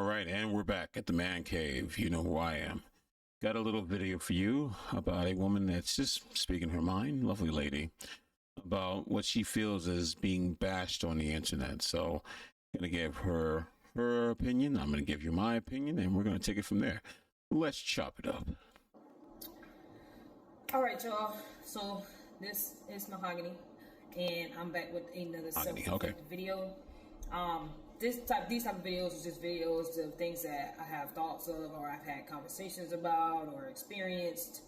right, and we're back at the man cave. You know who I am. Got a little video for you about a woman that's just speaking her mind, lovely lady, about what she feels is being bashed on the internet. So I'm going to give her opinion. I'm going to give you my opinion, and we're going to take it from there. Let's chop it up. All right, y'all. So this is Mahogany, and I'm back with another self-reflective video. These type of videos is just videos of things that I have thoughts of, or I've had conversations about, or experienced,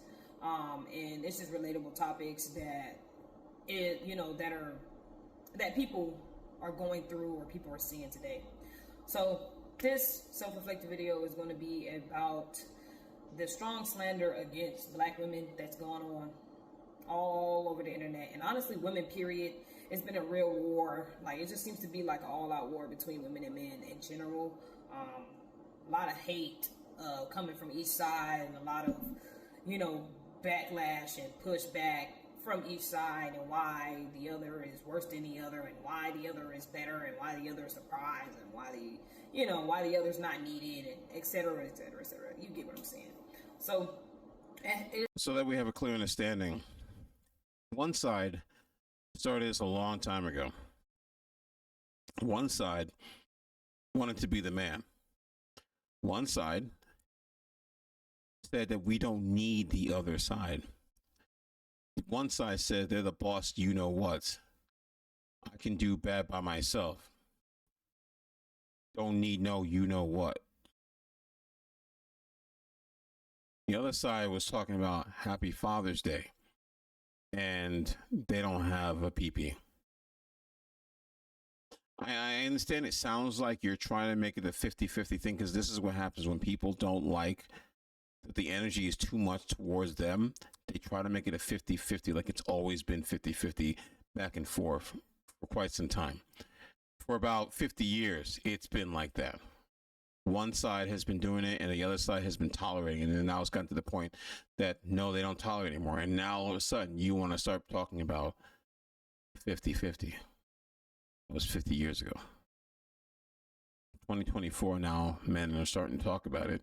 and it's just relatable topics that that people are going through or people are seeing today. So this self-reflective video is going to be about the strong slander against black women that's going on all over the internet, and honestly, women period. It's been a real war. Like, it just seems to be like an all-out war between women and men in general. A lot of hate coming from each side, and a lot of backlash and pushback from each side, and why the other is worse than the other, and why the other is better, and why the other is surprised, and why the other's not needed, and et cetera, et cetera, et cetera. You get what I'm saying? So that we have a clear understanding, one side started this a long time ago. One side wanted to be the man. One side said that we don't need the other side. One side said they're the boss, you know what? I can do bad by myself. Don't need no you know what. The other side was talking about Happy Father's Day, and they don't have a PP. I understand it sounds like you're trying to make it a 50-50 thing, because this is what happens when people don't like that the energy is too much towards them. They try to make it a 50-50, like it's always been 50-50 back and forth for quite some time. For about 50 years, it's been like that. One side has been doing it and the other side has been tolerating it. And now it's gotten to the point that no, they don't tolerate it anymore. And now all of a sudden you want to start talking about 50-50. It was 50 years ago. 2024 now, men are starting to talk about it.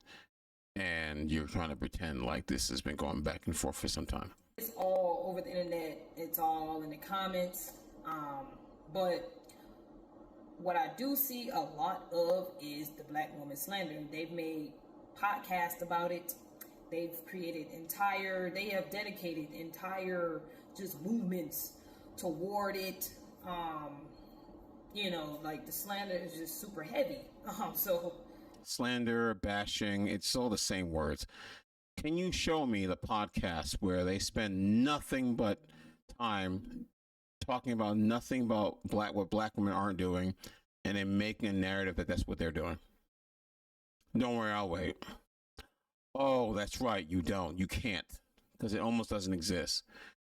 And you're trying to pretend like this has been going back and forth for some time. It's all over the internet. It's all in the comments. But what I do see a lot of is the black woman slander. They've made podcasts about it. They have dedicated entire just movements toward it. Like the slander is just super heavy. Slander, bashing, it's all the same words. Can you show me the podcast where they spend nothing but time talking about nothing about what black women aren't doing, and then making a narrative that that's what they're doing? Don't worry, I'll wait. Oh, that's right, you don't. You can't, because it almost doesn't exist.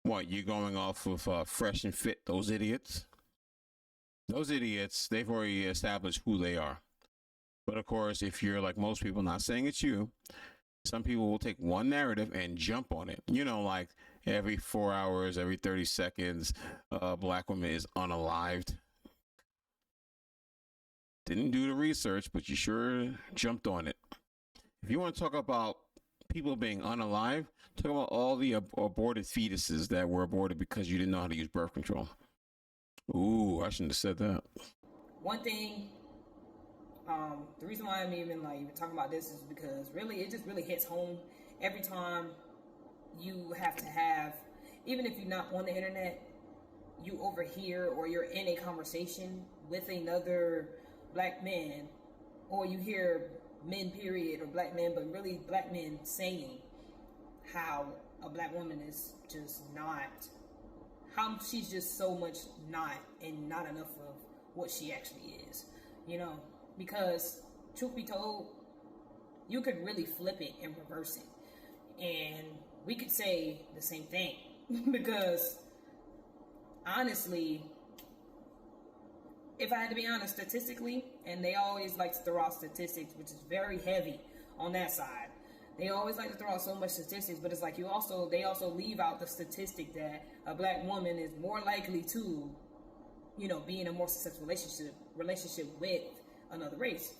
What, you going off of Fresh and Fit, those idiots? Those idiots, they've already established who they are. But of course, if you're like most people, not saying it's you, some people will take one narrative and jump on it. Like every 4 hours, every 30 seconds, a black woman is unalived. Didn't do the research, but you sure jumped on it. If you want to talk about people being unalive, talk about all the aborted fetuses that were aborted because you didn't know how to use birth control. Ooh, I shouldn't have said that. One thing, the reason why I'm even talking about this is because it just really hits home every time you have to have, even if you're not on the internet, you overhear or you're in a conversation with another black man, or you hear men period or black men, but really black men saying how a black woman is just not, how she's just so much not, and not enough of what she actually is, because truth be told, you could really flip it and reverse it, and we could say the same thing. Because honestly, if I had to be honest, statistically, and they always like to throw out statistics, which is very heavy on that side. They always like to throw out so much statistics, but it's like they also leave out the statistic that a black woman is more likely to, be in a more successful relationship with another race.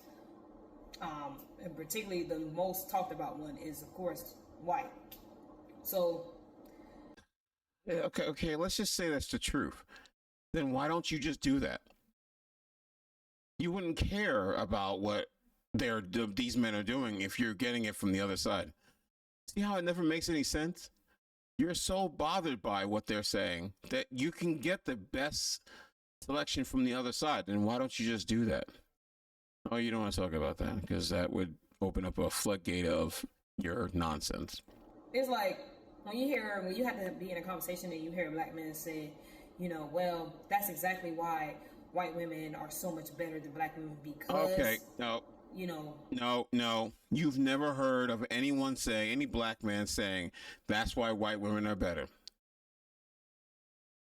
And particularly the most talked about one is, of course, white. So, Okay, let's just say that's the truth. Then why don't you just do that? You wouldn't care about what these men are doing if you're getting it from the other side. See how it never makes any sense? You're so bothered by what they're saying that you can get the best selection from the other side. And why don't you just do that? Oh, you don't want to talk about that because that would open up a floodgate of your nonsense. it's like when you have to be in a conversation and you hear a black man say, well, that's exactly why white women are so much better than black women because. Okay, no. No. You've never heard of anyone say, any black man saying, that's why white women are better.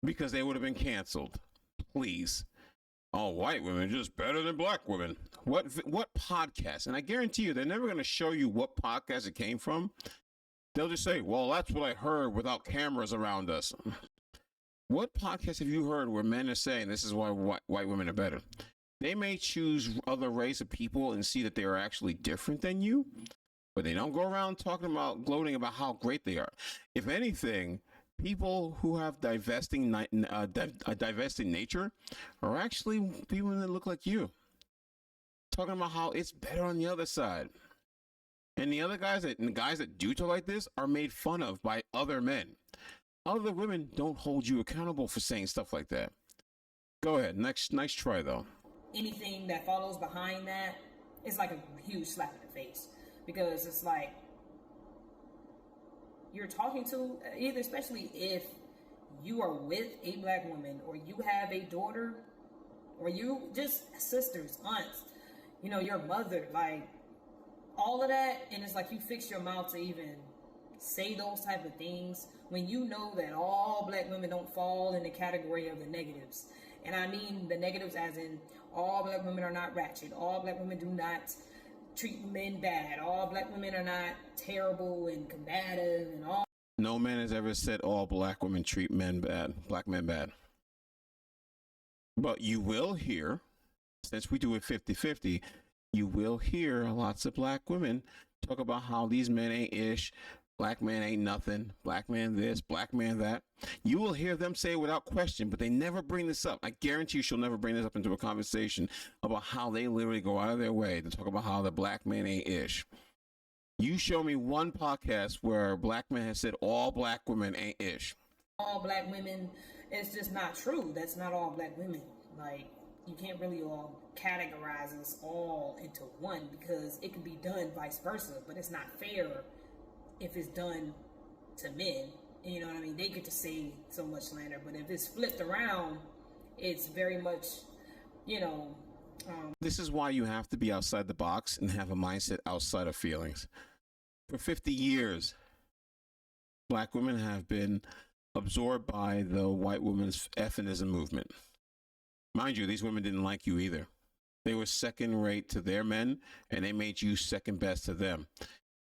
Because they would have been canceled. Please. Oh, white women are just better than black women. What podcast? And I guarantee you, they're never going to show you what podcast it came from. They'll just say, well, that's what I heard without cameras around us. What podcast have you heard where men are saying this is why white women are better? They may choose other race of people and see that they are actually different than you, but they don't go around gloating about how great they are. If anything, people who have divesting nature are actually people that look like you, talking about how it's better on the other side. And the guys that do talk like this are made fun of by other men. Other women don't hold you accountable for saying stuff like that. Go ahead. Nice try, though. Anything that follows behind that is like a huge slap in the face, because it's like you're talking to either, especially if you are with a black woman or you have a daughter or you just sisters, aunts, your mother, like all of that. And it's like you fix your mouth to even say those type of things when you know that all black women don't fall in the category of the negatives. And I mean the negatives as in all black women are not ratchet. All black women do not treat men bad. All black women are not terrible and combative and all. No man has ever said all black women treat black men bad. But you will hear, since we do it 50-50, you will hear lots of black women talk about how these men ain't ish. Black man ain't nothing. Black man this, black man that. You will hear them say it without question, but they never bring this up. I guarantee you she'll never bring this up into a conversation about how they literally go out of their way to talk about how the black man ain't ish. You show me one podcast where a black man has said all black women ain't ish. All black women, it's just not true. That's not all black women. Like, you can't really all categorize us all into one, because it can be done vice versa, but it's not fair if it's done to men. You know what I mean? They get to say so much slander, but if it's flipped around, it's very much, This is why you have to be outside the box and have a mindset outside of feelings. For 50 years, black women have been absorbed by the white women's feminism movement. Mind you, these women didn't like you either. They were second rate to their men, and they made you second best to them.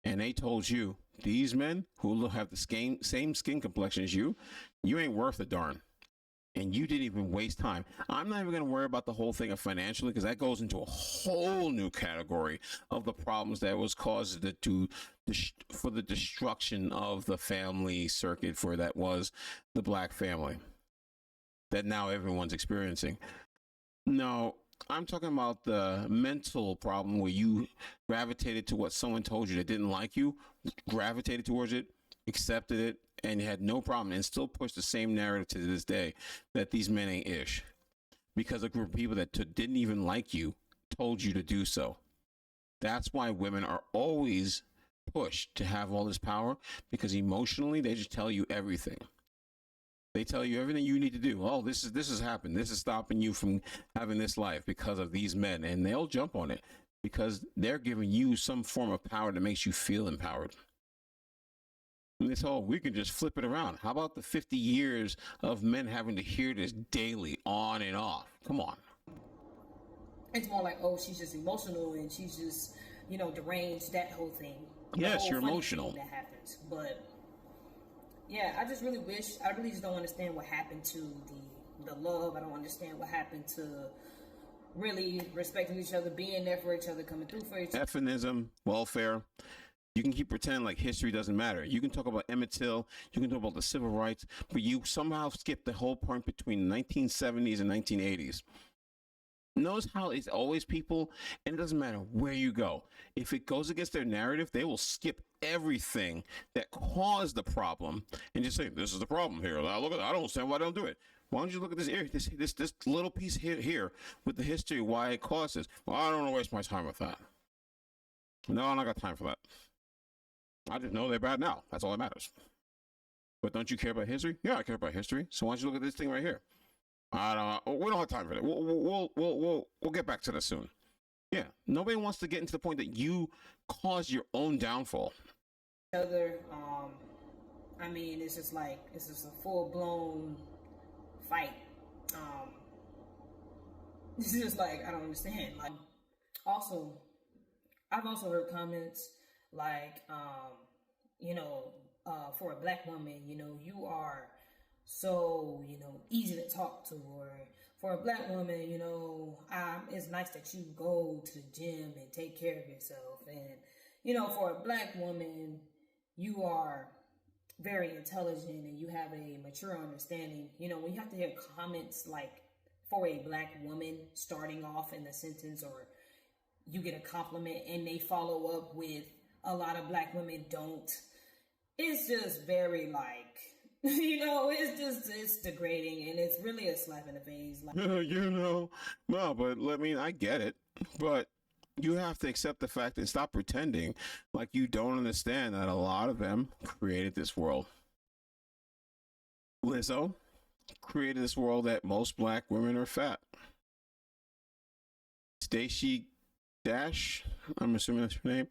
And they told you, these men who have the same skin complexion as you ain't worth a darn. And you didn't even waste time. I'm not even going to worry about the whole thing of financially, because that goes into a whole new category of the problems that was caused for the destruction of the family circuit for that was the black family that now everyone's experiencing. No, I'm talking about the mental problem where you gravitated to what someone told you that didn't like you, gravitated towards it, accepted it, and had no problem, and still push the same narrative to this day that these men ain't ish because a group of people that didn't even like you told you to do so. That's why women are always pushed to have all this power, because emotionally they just tell you everything. They tell you everything you need to do. Oh, this has happened. This is stopping you from having this life because of these men, and they'll jump on it because they're giving you some form of power that makes you feel empowered. And it's all, we can just flip it around. How about the 50 years of men having to hear this daily, on and off? Come on. It's more like, oh, she's just emotional and she's just, deranged, that whole thing. Yes, you're emotional. That happens. But, yeah, I really just don't understand what happened to the love. I don't understand what happened to really respecting each other, being there for each other, coming through for each other. Feminism, welfare. You can keep pretending like history doesn't matter. You can talk about Emmett Till, you can talk about the civil rights, but you somehow skip the whole point between the 1970s and 1980s. Notice how it's always people, and it doesn't matter where you go. If it goes against their narrative, they will skip everything that caused the problem and just say, "This is the problem here. Now look at, I don't understand why they don't do it." Why don't you look at this little piece here with the history of why it causes? Well, I don't want to waste my time with that. No, I don't got time for that. I just know they're bad now. That's all that matters. But don't you care about history? Yeah, I care about history. So why don't you look at this thing right here? I don't. We don't have time for that. We'll get back to that soon. Yeah, nobody wants to get into the point that you caused your own downfall. Other, I mean, it's just a full blown fight. This is just like, I don't understand. Like, also, I've also heard comments like, for a black woman, you are so, easy to talk to, or for a black woman, it's nice that you go to the gym and take care of yourself. And, for a black woman, you are very intelligent and you have a mature understanding. When you have to hear comments like for a black woman starting off in the sentence, or you get a compliment and they follow up with a lot of black women don't, it's just very like, it's degrading, and it's really a slap in the face. Like, no, but I mean, I get it, but you have to accept the fact and stop pretending like you don't understand that a lot of them created this world. Lizzo created this world that most black women are fat. Stacey Dash, I'm assuming that's her name,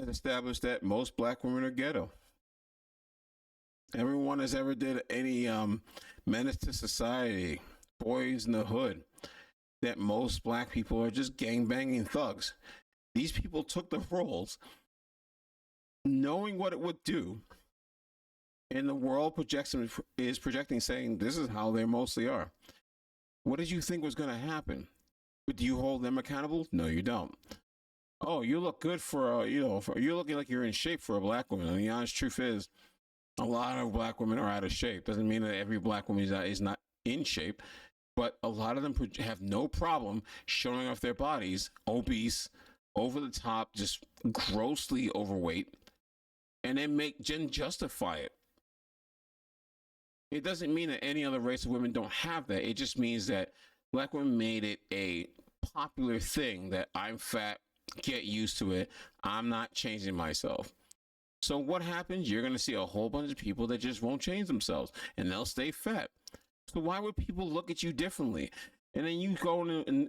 has established that most black women are ghetto. Everyone has ever did any menace to society, Boys in the Hood, that most black people are just gangbanging thugs. These people took the roles knowing what it would do, and the world is projecting, saying this is how they mostly are. What did you think was going to happen? But do you hold them accountable? No, you don't. Oh, you look good for you're looking like you're in shape for a black woman. And the honest truth is, a lot of black women are out of shape. Doesn't mean that every black woman is not in shape, but a lot of them have no problem showing off their bodies, obese, over the top, just grossly overweight, and then justify it. It doesn't mean that any other race of women don't have that. It just means that black women made it a popular thing that I'm fat, get used to it. I'm not changing myself. So what happens? You're going to see a whole bunch of people that just won't change themselves, and they'll stay fat. So why would people look at you differently? And then you go in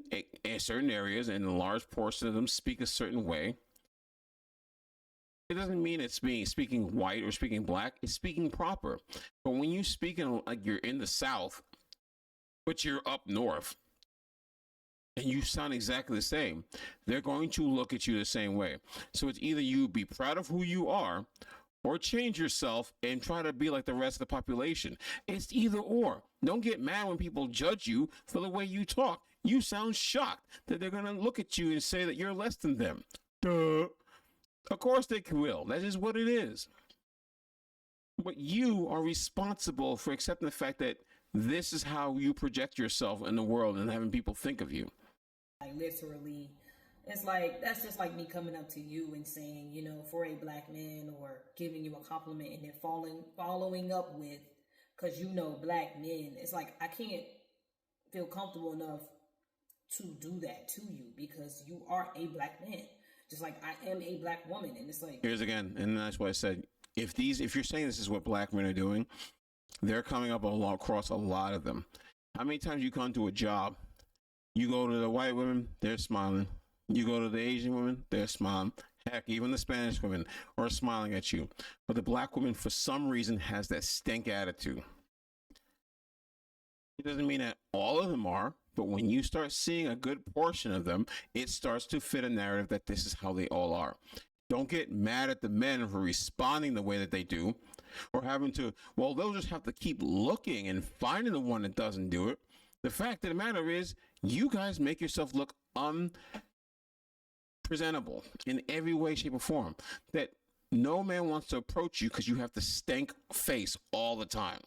certain areas, and a large portion of them speak a certain way. It doesn't mean it's speaking white or speaking black. It's speaking proper. But when you speak like you're in the South, but you're up north, and you sound exactly the same, they're going to look at you the same way. So it's either you be proud of who you are, or change yourself and try to be like the rest of the population. It's either or. Don't get mad when people judge you for the way you talk. You sound shocked that they're going to look at you and say that you're less than them. Duh. Of course they will. That is what it is. But you are responsible for accepting the fact that this is how you project yourself in the world and having people think of you. Like, literally, it's like, that's just like me coming up to you and saying, for a black man, or giving you a compliment and then following up with, because black men, it's like, I can't feel comfortable enough to do that to you, because you are a black man, just like I am a black woman. And it's like, here's again, and that's why I said, if you're saying this is what black men are doing, they're coming up across a lot of them. How many times you come to a job, you go to the white women, they're smiling. You go to the Asian women, they're smiling. Heck, even the Spanish women are smiling at you. But the black woman, for some reason, has that stink attitude. It doesn't mean that all of them are, but when you start seeing a good portion of them, it starts to fit a narrative that this is how they all are. Don't get mad at the men for responding the way that they do, or having to, they'll just have to keep looking and finding the one that doesn't do it. The fact of the matter is, you guys make yourself look unpresentable in every way, shape, or form. That no man wants to approach you because you have the stank face all the time.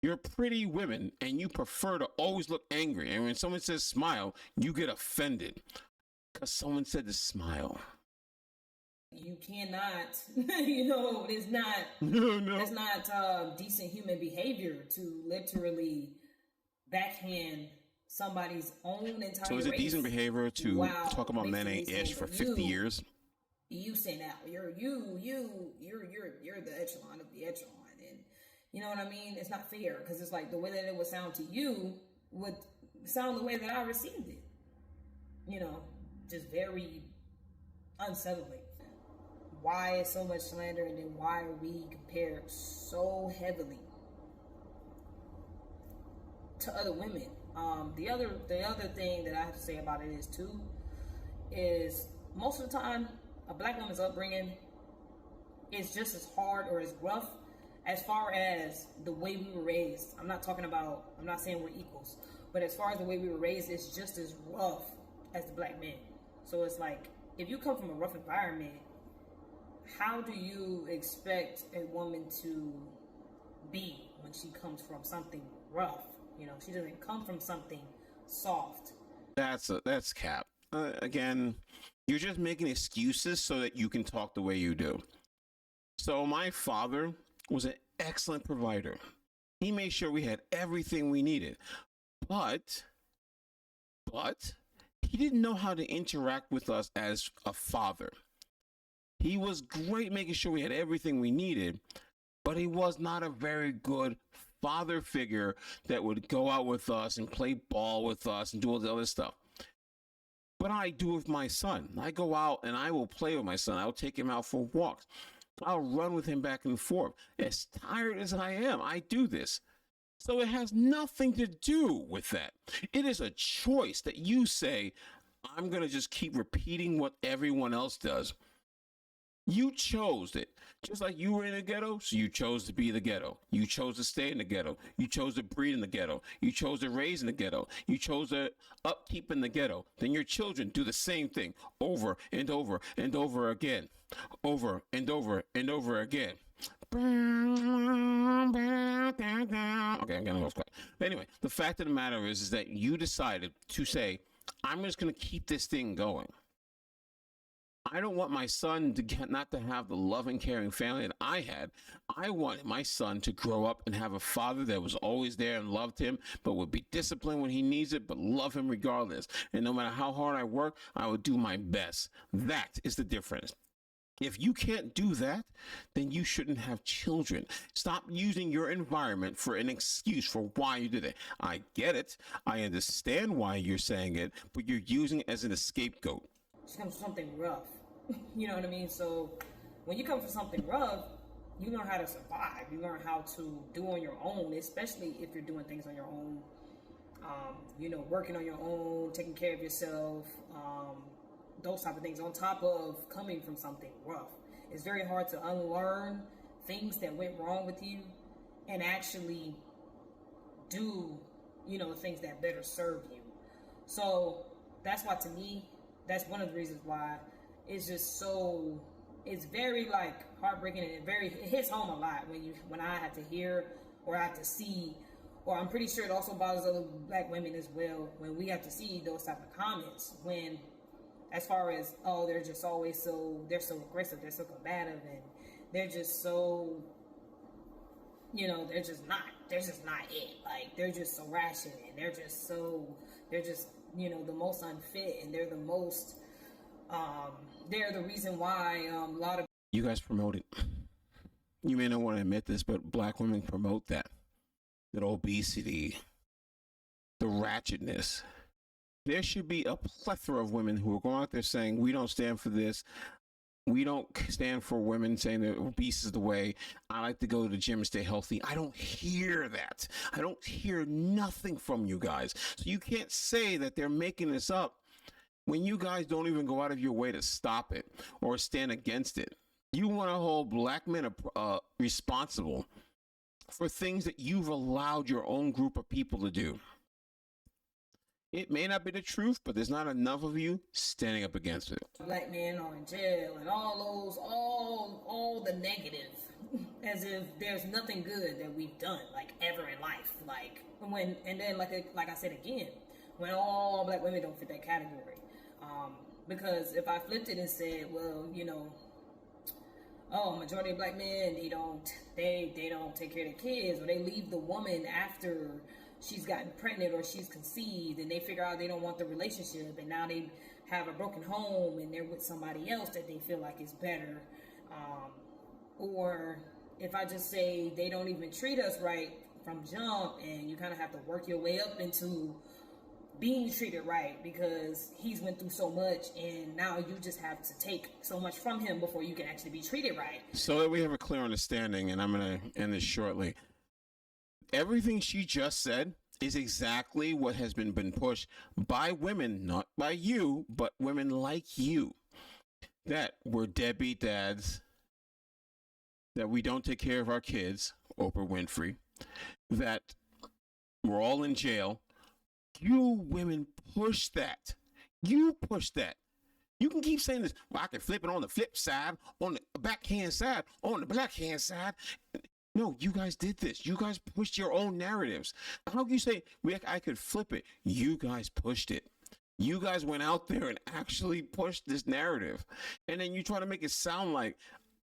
You're pretty women and you prefer to always look angry. And when someone says smile, you get offended because someone said to smile. You cannot, it's not, that's not decent human behavior to literally backhand somebody's own entire So is it race decent behavior to talk about men ain't ish for 50 years? You stand out. You're the echelon of the echelon. And you know what I mean? It's not fair because it's like the way that it would sound to you would sound the way that I received it. Just very unsettling. Why is so much slander, and then why are we compared so heavily to other women? The other thing that I have to say about it is most of the time a black woman's upbringing is just as hard or as rough as far as the way we were raised. I'm not saying we're equals, but as far as the way we were raised, it's just as rough as the black man. So it's like, if you come from a rough environment, how do you expect a woman to be when she comes from something rough? She doesn't come from something soft. That's cap. Again, you're just making excuses so that you can talk the way you do. So my father was an excellent provider. He made sure we had everything we needed. But he didn't know how to interact with us as a father. He was great making sure we had everything we needed, but he was not a very good father figure that would go out with us and play ball with us and do all the other stuff. But I do with my son. I go out and I will play with my son. I'll take him out for walks. I'll run with him back and forth. As tired as I am, I do this. So it has nothing to do with that. It is a choice that you say, I'm going to just keep repeating what everyone else does. You chose it. Just like you were in a ghetto, so you chose to be the ghetto. You chose to stay in the ghetto. You chose to breed in the ghetto. You chose to raise in the ghetto. You chose to upkeep in the ghetto. Then your children do the same thing over and over and over again. Over and over and over again. Okay, I'm gonna go quick. Anyway, the fact of the matter is that you decided to say, I'm just gonna keep this thing going. I don't want my son not to have the loving, caring family that I had. I want my son to grow up and have a father that was always there and loved him, but would be disciplined when he needs it, but love him regardless. And no matter how hard I work, I would do my best. That is the difference. If you can't do that, then you shouldn't have children. Stop using your environment for an excuse for why you did it. I get it. I understand why you're saying it, but you're using it as an scapegoat. She comes from something rough. You know what I mean? So when you come from something rough, you learn how to survive. You learn how to do on your own, especially if you're doing things on your own. Working on your own, taking care of yourself, those type of things, on top of coming from something rough. It's very hard to unlearn things that went wrong with you and actually do, things that better serve you. So that's why, to me, that's one of the reasons why it's just it's very heartbreaking, and it hits home a lot when I have to hear or I have to see, or I'm pretty sure it also bothers other black women as well when we have to see those type of comments, when as far as, they're just always they're so aggressive, they're so combative, and they're just so, they're just not it. Like, they're just so rational, and they're just the most unfit, and they're the most, they're the reason why a lot of... You guys promote it. You may not want to admit this, but black women promote that obesity, the ratchetness. There should be a plethora of women who are going out there saying, we don't stand for this. We don't stand for women saying that obese is the way. I like to go to the gym and stay healthy. I don't hear that. I don't hear nothing from you guys. So you can't say that they're making this up when you guys don't even go out of your way to stop it or stand against it. You want to hold black men responsible for things that you've allowed your own group of people to do. It may not be the truth, but there's not enough of you standing up against it. Black men are in jail and all the negative, as if there's nothing good that we've done like ever in life. Like when and then like I said again, when all black women don't fit that category. Because if I flipped it and said, well, oh, majority of black men, they don't take care of their kids, or they leave the woman after she's gotten pregnant or she's conceived, and they figure out they don't want the relationship, and now they have a broken home and they're with somebody else that they feel like is better. Or if I just say they don't even treat us right from jump, and you kind of have to work your way up into being treated right because he's went through so much, and now you just have to take so much from him before you can actually be treated right. So that we have a clear understanding, and I'm going to end this shortly. Everything she just said is exactly what has been pushed by women, not by you, but women like you, that we're deadbeat dads, that we don't take care of our kids, Oprah Winfrey, that we're all in jail. You women push that. You push that. You can keep saying this. Well, I can flip it on the flip side, on the backhand side, on the blackhand side. No, you guys did this. You guys pushed your own narratives. How can you say I could flip it? You guys pushed it. You guys went out there and actually pushed this narrative. And then you try to make it sound like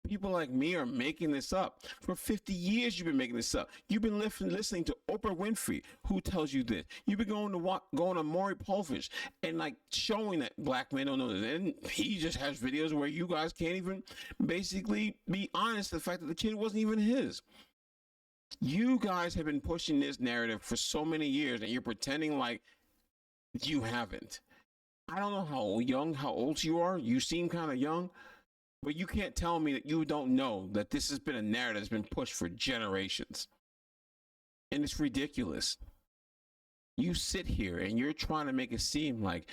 people like me are making this up. For 50 years, you've been making this up. You've been listening to Oprah Winfrey, who tells you this. You've been going to Maury Povich and like showing that black men don't know this. And he just has videos where you guys can't even basically be honest the fact that the kid wasn't even his. You guys have been pushing this narrative for so many years, and you're pretending like you haven't. I don't know how old you are. You seem kind of young. But you can't tell me that you don't know that this has been a narrative that's been pushed for generations. And it's ridiculous. You sit here and you're trying to make it seem like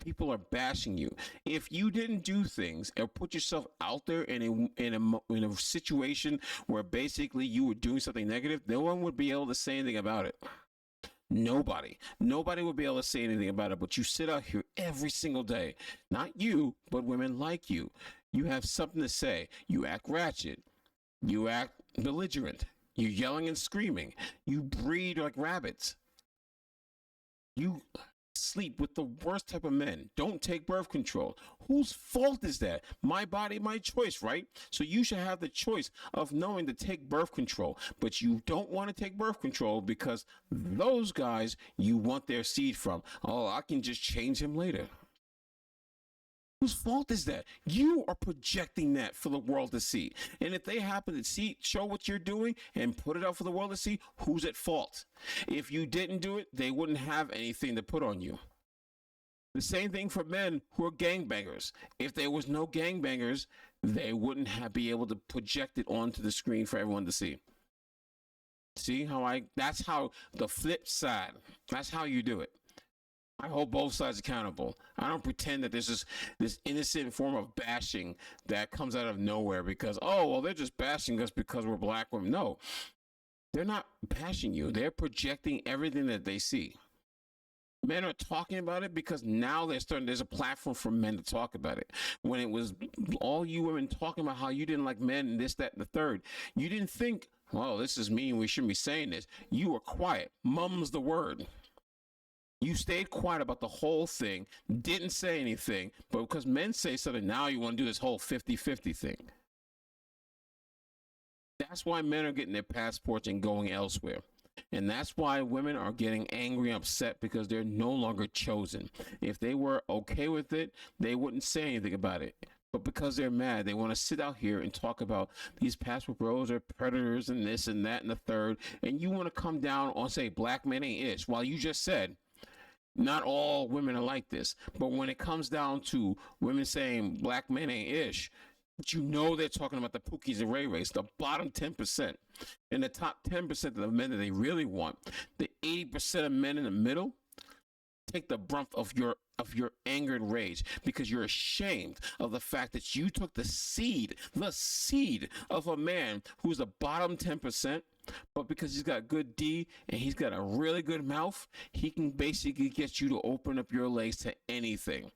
people are bashing you. If you didn't do things or put yourself out there in a situation where basically you were doing something negative, no one would be able to say anything about it. Nobody would be able to say anything about it, but you sit out here every single day. Not you, but women like you. You have something to say. You act ratchet. You act belligerent. You're yelling and screaming. You breed like rabbits. You sleep with the worst type of men. Don't take birth control. Whose fault is that? My body, my choice, right? So you should have the choice of knowing to take birth control, but you don't want to take birth control because those guys you want their seed from. Oh, I can just change him later. Whose fault is that? You are projecting that for the world to see. And if they happen to show what you're doing and put it out for the world to see, who's at fault? If you didn't do it, they wouldn't have anything to put on you. The same thing for men who are gangbangers. If there was no gangbangers, they wouldn't be able to project it onto the screen for everyone to see. See that's how the flip side, that's how you do it. I hold both sides accountable. I don't pretend that there's this innocent form of bashing that comes out of nowhere because, oh, well, they're just bashing us because we're black women. No, they're not bashing you. They're projecting everything that they see. Men are talking about it because now there's a platform for men to talk about it. When it was all you women talking about how you didn't like men and this, that, and the third, you didn't think, well, this is mean. We shouldn't be saying this. You were quiet. Mum's the word. You stayed quiet about the whole thing, didn't say anything, but because men say something, now you want to do this whole 50-50 thing. That's why men are getting their passports and going elsewhere. And that's why women are getting angry and upset because they're no longer chosen. If they were okay with it, they wouldn't say anything about it. But because they're mad, they want to sit out here and talk about these passport bros are predators and this and that and the third. And you want to come down on, say, black men ain't ish, while you just said, not all women are like this. But when it comes down to women saying black men ain't ish, but you know they're talking about the Pookies and Ray Rays, the bottom 10%. And the top 10% of the men that they really want, the 80% of men in the middle, take the brunt of your of your anger and rage because you're ashamed of the fact that you took the seed of a man who's the bottom 10%, but because he's got good D and he's got a really good mouth, he can basically get you to open up your legs to anything.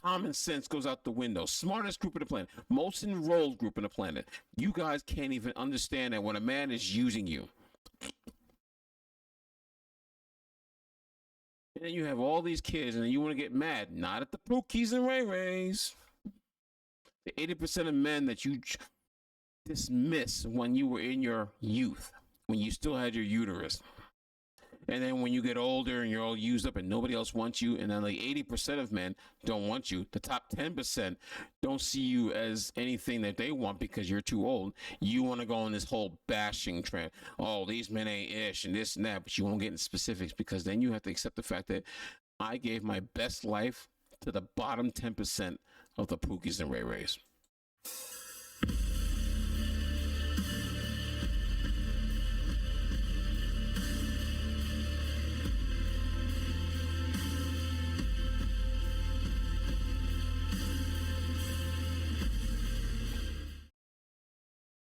Common sense goes out the window. Smartest group on the planet, most enrolled group on the planet. You guys can't even understand that when a man is using you. And then you have all these kids, and then you want to get mad, not at the Pookies and Ray Rays. The 80% of men that you dismiss when you were in your youth, when you still had your uterus. And then when you get older and you're all used up and nobody else wants you, and then like 80% of men don't want you, the top 10% don't see you as anything that they want because you're too old. You want to go on this whole bashing trend. Oh, these men ain't ish and this and that, but you won't get into specifics because then you have to accept the fact that I gave my best life to the bottom 10% of the Pookies and Ray Rays.